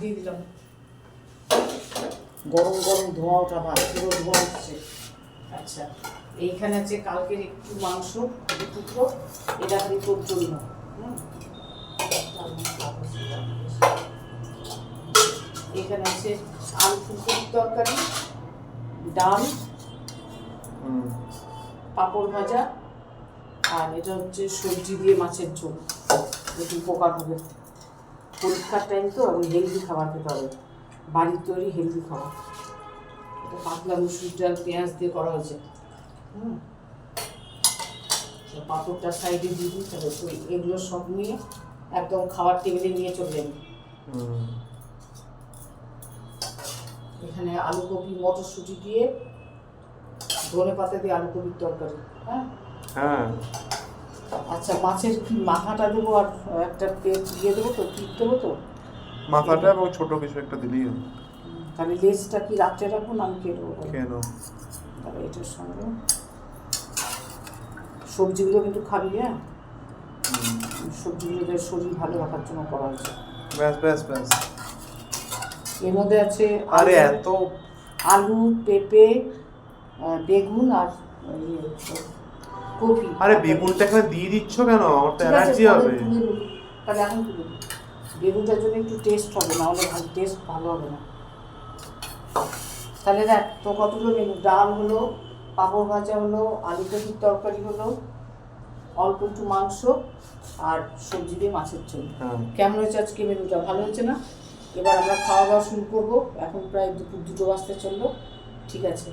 দিয়ে দিলাম। গরম গরম ধোঁয়া ওঠা ভাত, পুরো ধোঁয়া উঠছে। আচ্ছা, এইখানে আছে কালকের একটু মাংস, দু টুকরো, এটা খালি তোর জন্য। এখানে আছে আলু ফুলকপির তরকারি, ডাল, পাঁপড় ভাজা, আর এটা হচ্ছে সবজি দিয়ে মাছের ঝোল। একটু উপকার হবে, পরীক্ষার টাইম তো, আমি হেলদি খাবার খেতে হবে, বাড়ির তৈরি হেলদি খাবার। এটা পাতলা মুসুর ডাল পেঁয়াজ দিয়ে করা হয়েছে। পাঁপড়টা সাইডে দিয়ে দিই, তাহলে তো এগুলো সব নিয়ে একদম খাবার টেবিলে নিয়ে চলে যাবি। এখানে আলু কপি মটরশুঁটি দিয়ে ধনে পাতা দিয়ে আলু কপির তরকারি। হ্যাঁ, আচ্ছা, মাছের কি মাথাটা দেবো আর একটা পেট দিয়ে দেবো তো, পিট দেবো তো? মাথাটা এবং ছোট কিছু একটা দিলেই হবে। তাহলে লেজটা কি রাত্রে রাখবো না আমি খেয়ে দেবো? কেন? তাহলে এটার সঙ্গে সবজিগুলো কিন্তু খাবি। হ্যাঁ, সবজিগুলো শরীর ভালো রাখার জন্য করা হয়েছে। ব্যাস ব্যাস ব্যাস। এর মধ্যে আছে আরে এত আলু, পেঁপে, বেগুন আর কপি। আরে বেগুনটা এখানে দিয়ে দিচ্ছ কেন? আমার তো অ্যালার্জি হবে। তাহলে এখন তুলে দিই, বেগুনটার জন্য একটু টেস্ট হবে, না হলে ভালো টেস্ট ভালো হবে না। তাহলে দেখ তো কতগুলো মেনু, ডাল হলো, পাঁপড় ভাজা হলো, আলু কপির তরকারি হলো, অল্প একটু মাংস আর সবজি দিয়ে মাছের ঝোল। কেমন হয়েছে আজকে মেনুটা? ভালো হয়েছে না? এবার আমরা খাওয়া দাওয়া শুরু করবো। এখন প্রায় দুপুর 2টো বাজতে চললো। ঠিক আছে।